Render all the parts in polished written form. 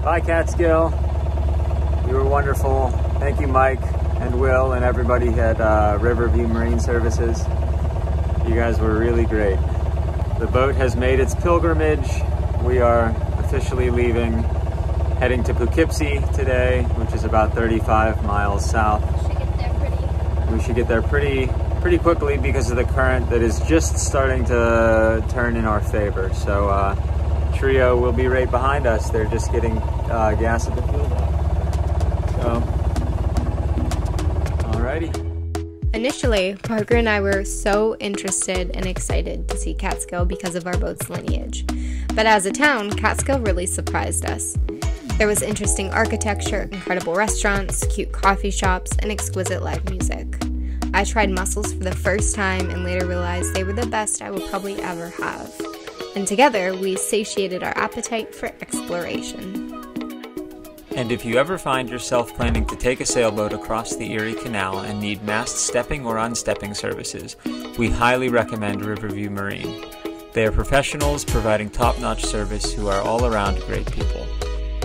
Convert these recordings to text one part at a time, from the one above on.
Bye, Catskill. You were wonderful. Thank you, Mike and Will and everybody at Riverview Marine Services. You guys were really great. The boat has made its pilgrimage. We are officially leaving, heading to Poughkeepsie today, which is about 35 miles south. We should get there pretty quickly because of the current that is just starting to turn in our favor. So Trio will be right behind us. They're just getting gas at the fuel dock. So, alrighty. Initially, Parker and I were so interested and excited to see Catskill because of our boat's lineage. But as a town, Catskill really surprised us. There was interesting architecture, incredible restaurants, cute coffee shops, and exquisite live music. I tried mussels for the first time and later realized they were the best I would probably ever have. And together, we satiated our appetite for exploration. And if you ever find yourself planning to take a sailboat across the Erie Canal and need mast stepping or unstepping services, we highly recommend Riverview Marine. They are professionals providing top-notch service who are all around great people.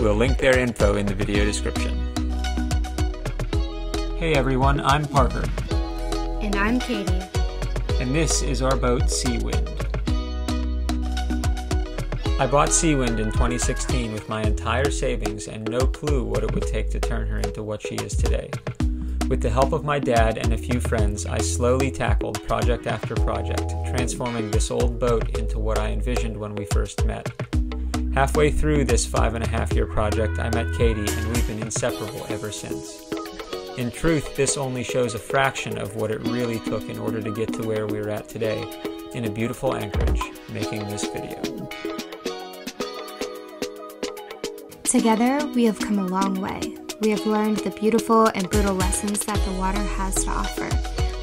We'll link their info in the video description. Hey everyone, I'm Parker. And I'm Katie. And this is our boat, Seawind. I bought Seawind in 2016 with my entire savings and no clue what it would take to turn her into what she is today. With the help of my dad and a few friends, I slowly tackled project after project, transforming this old boat into what I envisioned when we first met. Halfway through this 5.5-year project, I met Katie, and we've been inseparable ever since. In truth, this only shows a fraction of what it really took in order to get to where we're at today, in a beautiful Anchorage, making this video. Together, we have come a long way. We have learned the beautiful and brutal lessons that the water has to offer.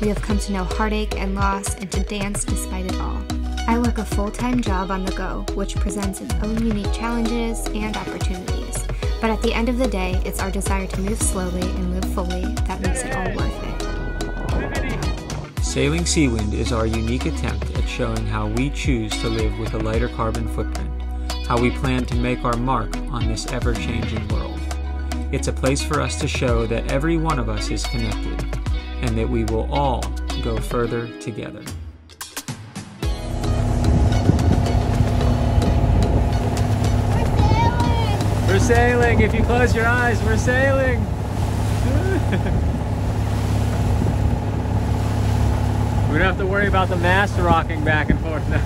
We have come to know heartache and loss and to dance despite it all. I work a full-time job on the go, which presents its own unique challenges and opportunities. But at the end of the day, it's our desire to move slowly and live fully that makes it all worth it. Sailing Seawind is our unique attempt at showing how we choose to live with a lighter carbon footprint, how we plan to make our mark on this ever-changing world. It's a place for us to show that every one of us is connected, and that we will all go further together. We're sailing! If you close your eyes, we're sailing! We don't have to worry about the mast rocking back and forth now.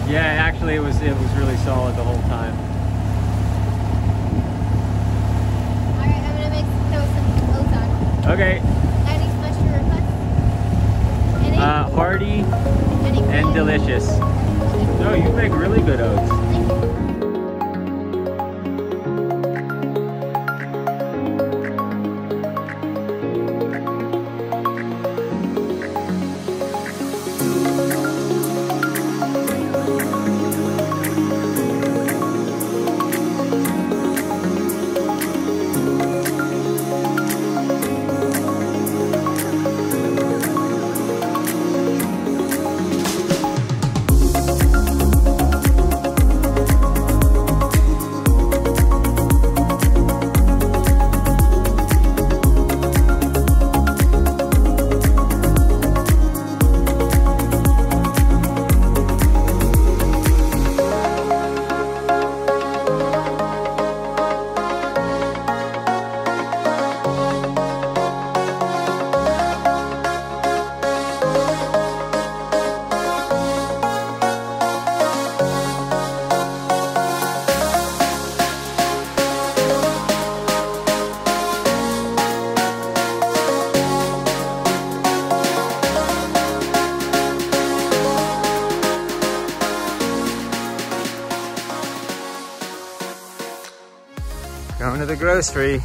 Yeah, actually it was really solid the whole time. Alright, I'm gonna throw some oats on. Okay. Any special requests? Any? Hearty and delicious. No, you make really good oats. Thank you. Going to the grocery,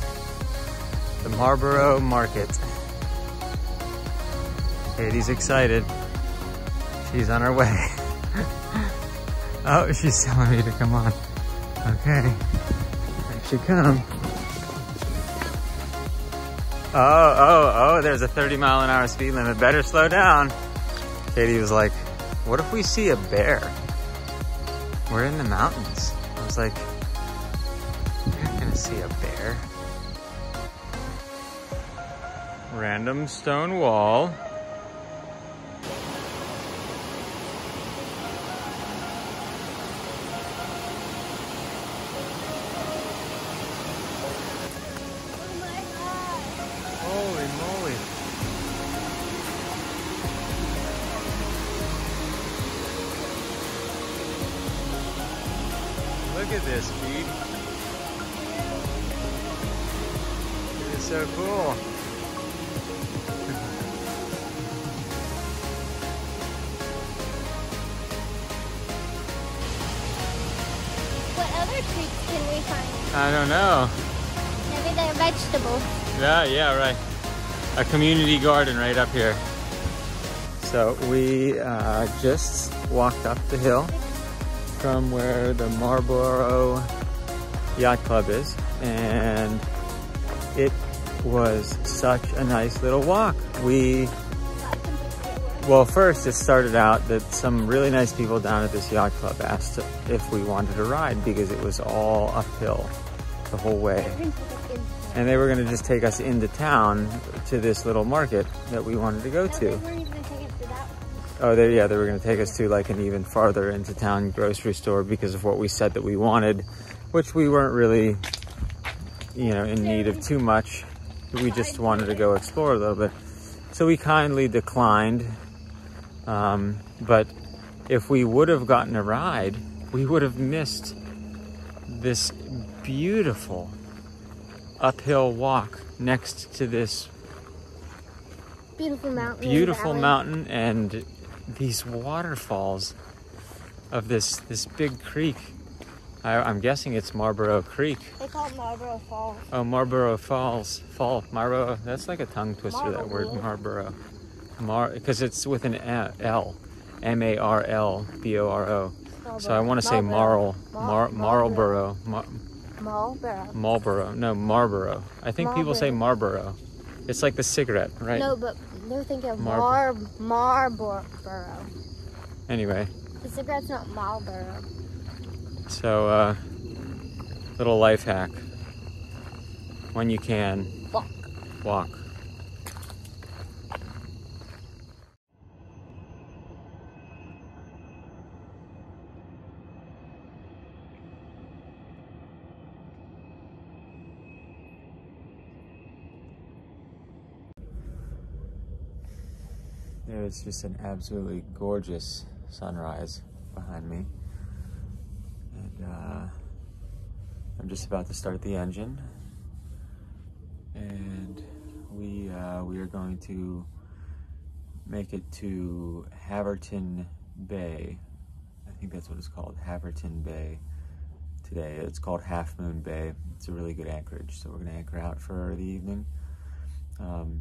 the Marlboro Market. Katie's excited. She's on her way. Oh, she's telling me to come on. Okay, here she comes. Oh, there's a 30-mile-an-hour speed limit. Better slow down. Katie was like, what if we see a bear? We're in the mountains. I was like, you're not gonna see a bear. Random stone wall. Holy moly. Look at this, Pete. It is so cool. What other treats can we find? I don't know. Maybe they're vegetables. Yeah, right. A community garden right up here. So we just walked up the hill from where the Marlboro Yacht Club is, and it was such a nice little walk. Well, first it started out that some really nice people down at this yacht club asked if we wanted to ride because it was all uphill the whole way. And they were gonna just take us into town to this little market that we wanted to go to. They weren't even gonna take us to that one. Oh, they were gonna take us to like an even farther into town grocery store because of what we said that we wanted, which we weren't really, you know, in need of too much. We just wanted to go explore a little bit. So we kindly declined. But if we would have gotten a ride, we would have missed this beautiful uphill walk next to this Beautiful mountain. beautiful mountain and these waterfalls of this big creek. I'm guessing it's Marlboro Creek. They call it Marlboro Falls. Oh, Marlboro Falls. Marlboro. That's like a tongue twister, that word, Marlboro. Because it's with an L. Marlboro. So I want to say Marlboro. Marlboro. No, Marlboro. I think people say Marlboro. It's like the cigarette, right? No, but they're thinking of Marlboro. Anyway. The cigarette's not Marlboro. So, little life hack. When you can, walk. There's just an absolutely gorgeous sunrise behind me. And I'm just about to start the engine. And we are going to make it to Haverton Bay. I think that's what it's called, Haverton Bay today. It's called Half Moon Bay. It's a really good anchorage, so we're gonna anchor out for the evening.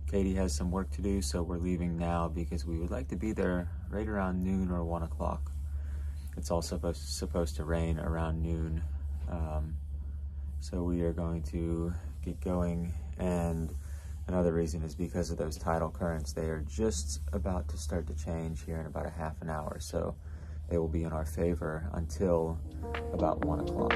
Katie has some work to do, so we're leaving now because we would like to be there right around noon or 1 o'clock. It's also supposed to rain around noon. So we are going to get going, and another reason is because of those tidal currents. They are just about to start to change here in about a half an hour, so they will be in our favor until about 1 o'clock.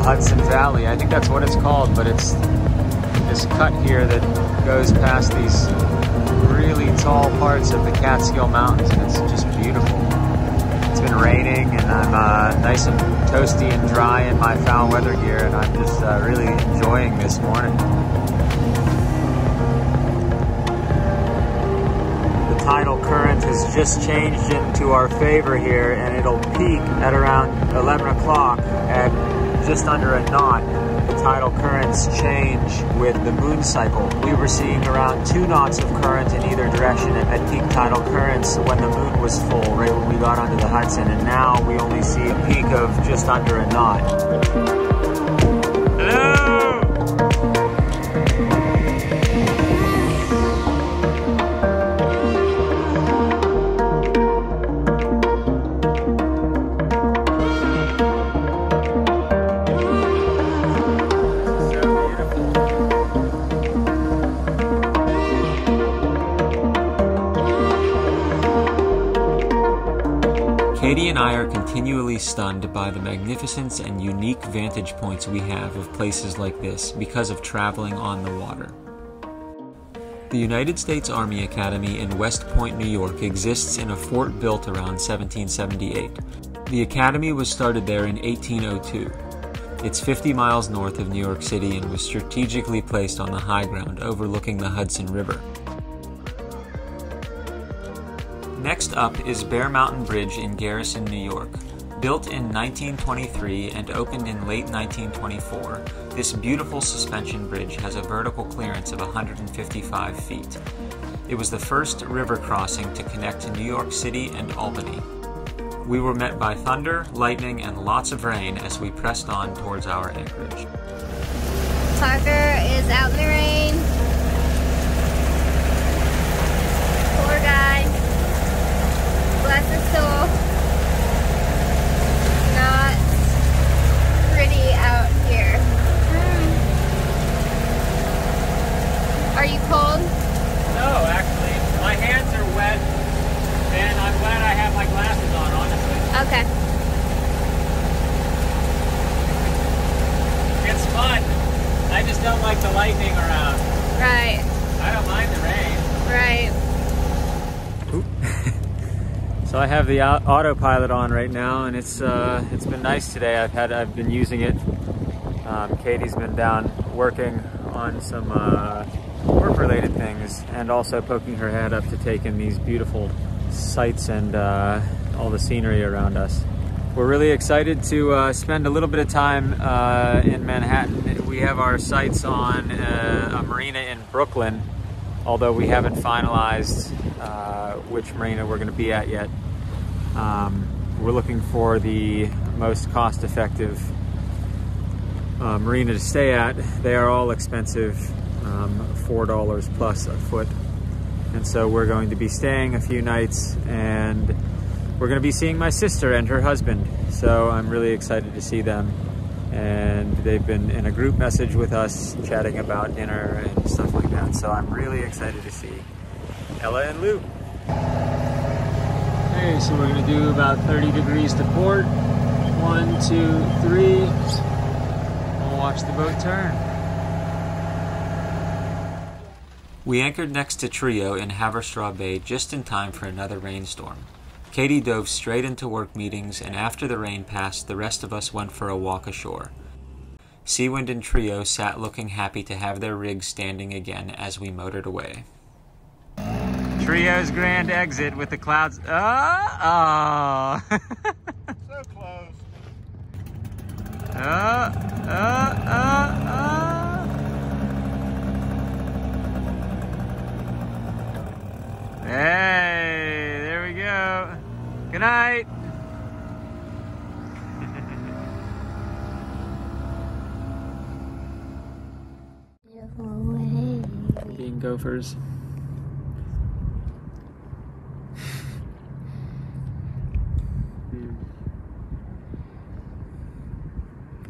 Hudson Valley. I think that's what it's called, but it's this cut here that goes past these really tall parts of the Catskill Mountains, and it's just beautiful. It's been raining, and I'm nice and toasty and dry in my foul weather gear, and I'm just really enjoying this morning. The tidal current has just changed into our favor here, and it'll peak at around 11 o'clock at just under a knot. The tidal currents change with the moon cycle. We were seeing around 2 knots of current in either direction at peak tidal currents when the moon was full, right when we got onto the Hudson, and now we only see a peak of just under a knot. Hello! Katy and I are continually stunned by the magnificence and unique vantage points we have of places like this because of traveling on the water. The United States Army Academy in West Point, New York exists in a fort built around 1778. The academy was started there in 1802. It's 50 miles north of New York City and was strategically placed on the high ground overlooking the Hudson River. Next up is Bear Mountain Bridge in Garrison, New York. Built in 1923 and opened in late 1924, this beautiful suspension bridge has a vertical clearance of 155 feet. It was the first river crossing to connect to New York City and Albany. We were met by thunder, lightning, and lots of rain as we pressed on towards our anchorage. Parker is out in the rain. Poor guy. Bless his soul. Not pretty out here. Are you cold? No, actually. My hands are wet, and I'm glad I have my glasses on, honestly. Okay. It's fun. I just don't like the lightning around. Right. I don't mind the rain. Right. So I have the autopilot on right now, and it's been nice today. I've been using it. Katie's been down working on some work-related things, and also poking her head up to take in these beautiful sights and all the scenery around us. We're really excited to spend a little bit of time in Manhattan. We have our sights on a marina in Brooklyn, although we haven't finalized which marina we're going to be at yet. We're looking for the most cost-effective marina to stay at. They are all expensive, $4 plus a foot. And so we're going to be staying a few nights, and we're going to be seeing my sister and her husband. So I'm really excited to see them. And they've been in a group message with us chatting about dinner and stuff like that. So I'm really excited to see Ella and Lou. Okay, so we're gonna do about 30 degrees to port. 1, 2, 3. We'll watch the boat turn. We anchored next to Trio in Haverstraw Bay just in time for another rainstorm. Katy dove straight into work meetings, and after the rain passed, the rest of us went for a walk ashore. Seawind and Trio sat looking happy to have their rig standing again as we motored away. Trio's grand exit with the clouds. Oh! So close. Hey, there we go. Good night. Being gophers.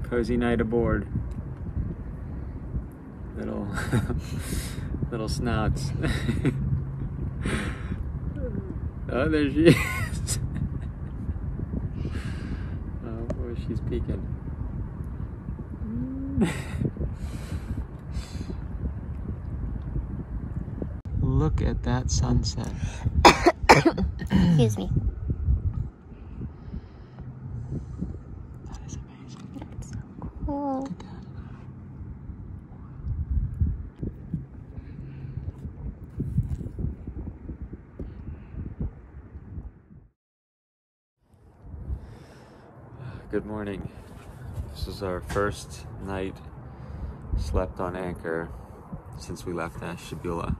Cozy night aboard. Little snouts. Oh, there she is. Oh boy, she's peeking. Look at that sunset. Excuse me. That is amazing. That's so cool. Look at that. Good morning. This is our first night slept on anchor since we left Ashtabula.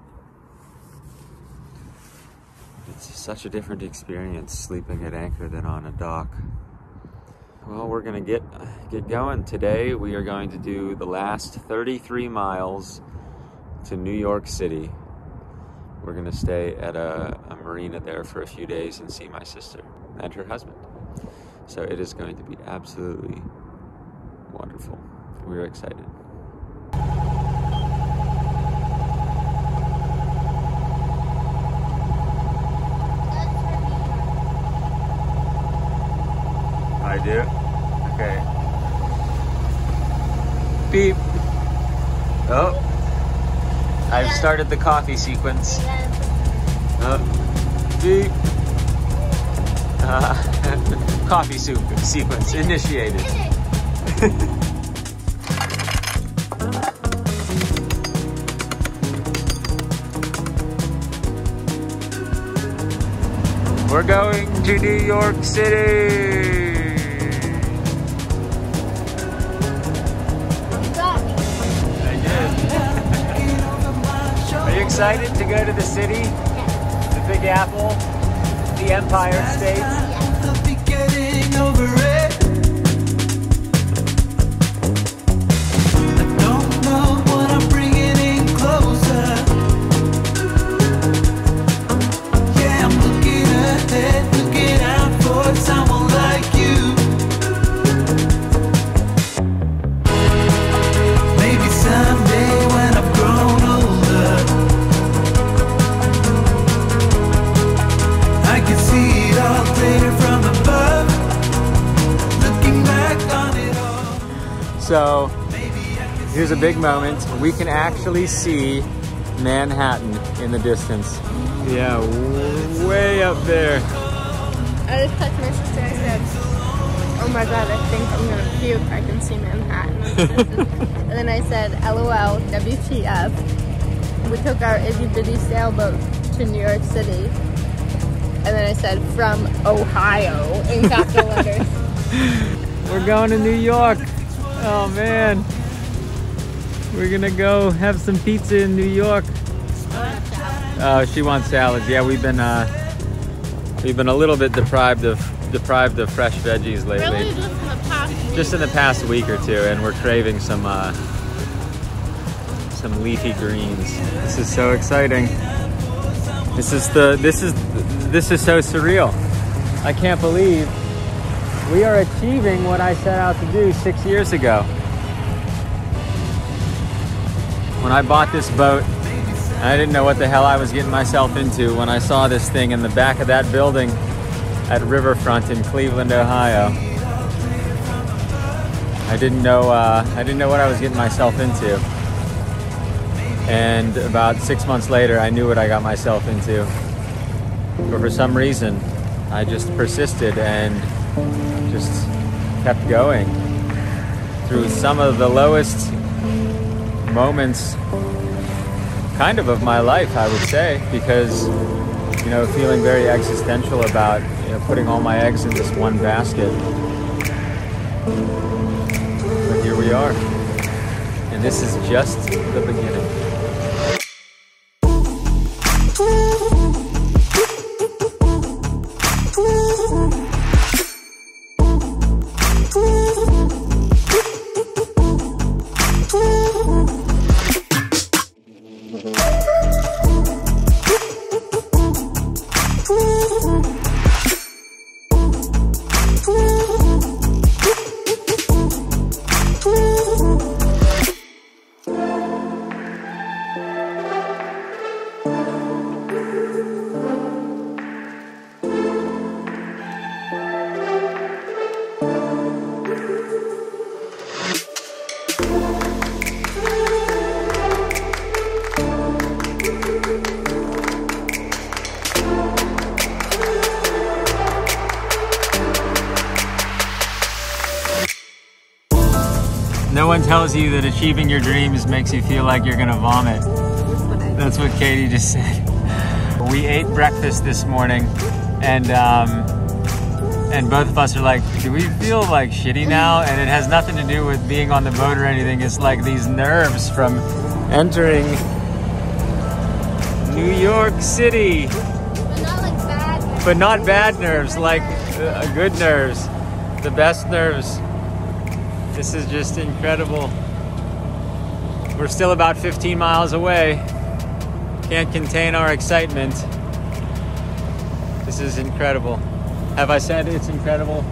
It's such a different experience sleeping at anchor than on a dock. Well, we're gonna get going. Today we are going to do the last 33 miles to New York City. We're gonna stay at a marina there for a few days and see my sister and her husband. So it is going to be absolutely wonderful. We're excited. I do? Okay. Beep. Oh. I've started the coffee sequence. Beep. Coffee sequence initiated. We're going to New York City. Are you excited to go to the city? Yes. The Big Apple? The Empire State? I'll be getting over it. I don't know what I'm bringing in closer. Yeah, I'm looking ahead, looking out for someone like you. Maybe someday when I've grown older, I can see it all clear from above, looking back on it all. So, here's a big moment. We can actually see Manhattan in the distance. Yeah, way up there. I just touched my sister. I said, "Oh my god, I think I'm gonna puke. I can see Manhattan." And then I said, "LOL, WTF?" We took our itty bitty sailboat to New York City. And then I said, "From Ohio," in capital letters. We're going to New York. Oh man. We're gonna go have some pizza in New York. Oh, she wants salads. Yeah, we've been a little bit deprived of fresh veggies lately. Really, just in the past week. Just in the past week or two, and we're craving some leafy greens. This is so exciting. This is so surreal. I can't believe we are achieving what I set out to do 6 years ago. When I bought this boat, I didn't know what the hell I was getting myself into when I saw this thing in the back of that building at Riverfront in Cleveland, Ohio. I didn't know what I was getting myself into. And about 6 months later, I knew what I got myself into. But for some reason, I just persisted and just kept going through some of the lowest moments kind of my life, I would say, because, you know, feeling very existential about, you know, putting all my eggs in this one basket. But here we are, and this is just the beginning. tells you that achieving your dreams makes you feel like you're gonna vomit. That's what Katie just said. We ate breakfast this morning, and both of us are like, do we feel like shitty now? And it has nothing to do with being on the boat or anything. It's like these nerves from entering New York City. But not like bad nerves. But not bad nerves, like good nerves. The best nerves. This is just incredible. We're still about 15 miles away. Can't contain our excitement. This is incredible. Have I said it's incredible?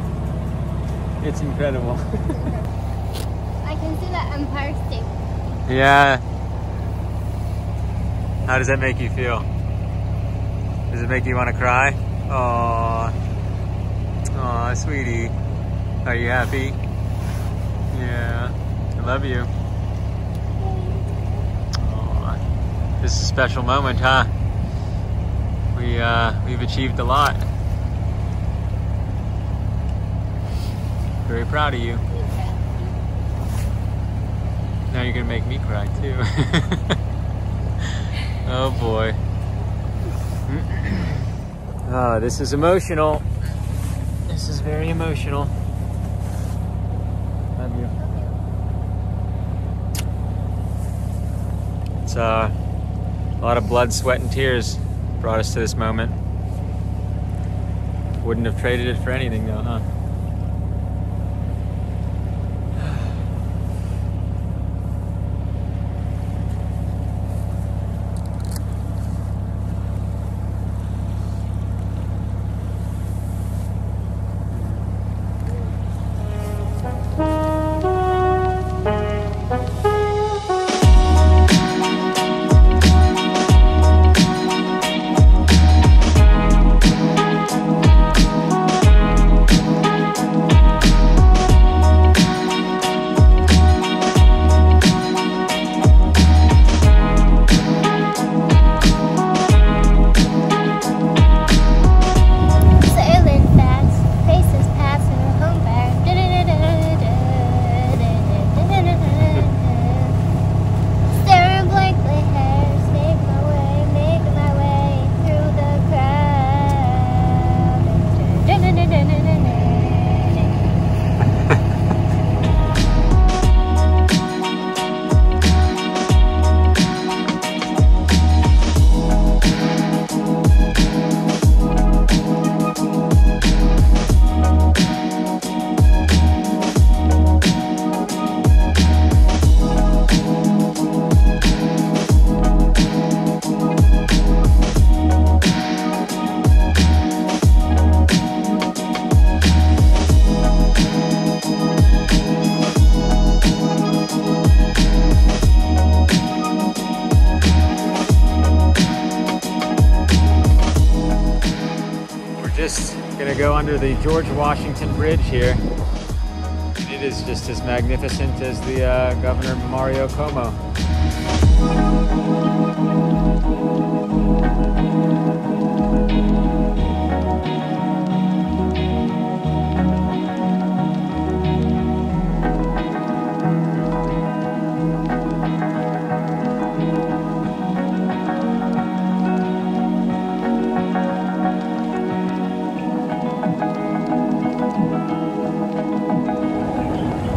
It's incredible. I can see that Empire State. Yeah. How does that make you feel? Does it make you want to cry? Aww. Aww, sweetie. Are you happy? Yeah. I love you. Aww. This is a special moment, huh? We've achieved a lot. Very proud of you. Now you're gonna make me cry too. Oh boy. Oh, this is emotional. This is very emotional. Love you. It's a lot of blood, sweat, and tears brought us to this moment. Wouldn't have traded it for anything though, huh? Go under the George Washington Bridge here. It is just as magnificent as the Governor Mario Cuomo.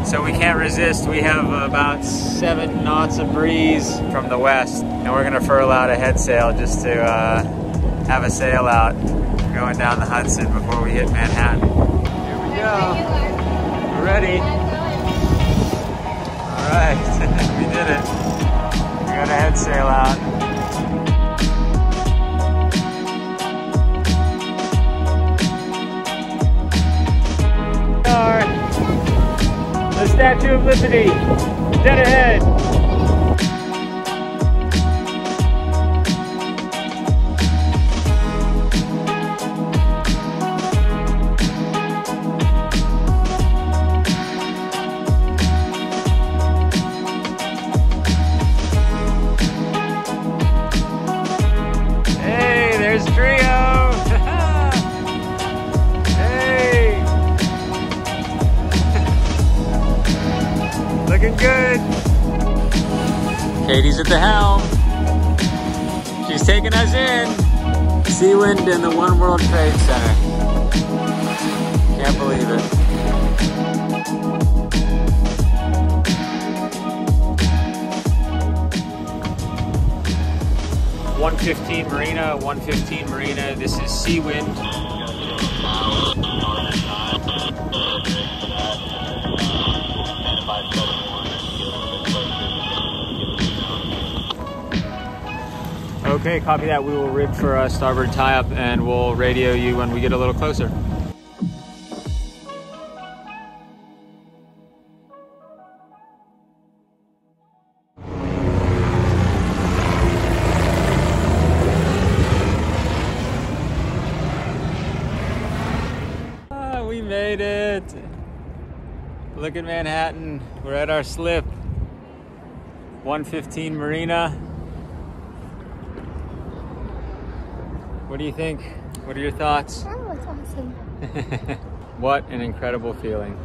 So we can't resist. We have about 7 knots of breeze from the west, and we're gonna furl out a head sail just to have a sail out going down the Hudson before we hit Manhattan. Here we go. We're ready. All right, we did it. We got a head sail out. The Statue of Liberty, dead ahead. Hey, there's Trio. Hey. Looking good. Katie's at the helm. She's taking us in. Seawind in the One World Trade Center. Can't believe it. .115 Marina, 115 Marina. This is Seawind. Okay, copy that. We will rig for a starboard tie-up and we'll radio you when we get a little closer. We made it. Look at Manhattan. We're at our slip. 115 Marina. What do you think? What are your thoughts? Oh, it's awesome. What an incredible feeling.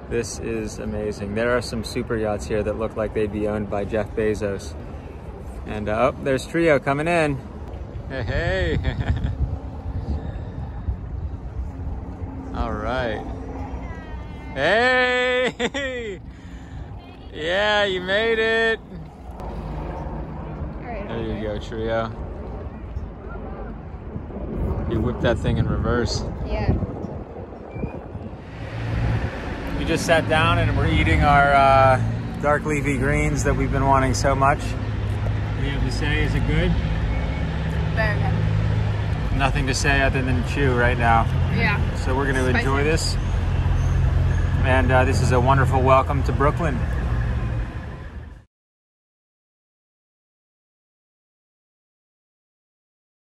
This is amazing. There are some super yachts here that look like they'd be owned by Jeff Bezos. And oh, there's Trio coming in. Hey, hey. All right. Hey! Yeah, you made it. All right, There you go, Trio. You whipped that thing in reverse. Yeah. We just sat down and we're eating our dark leafy greens that we've been wanting so much. What do you have to say? Is it good? Very good. Nothing to say other than chew right now. Yeah. So we're going to Spicy. enjoy this. And this is a wonderful welcome to Brooklyn.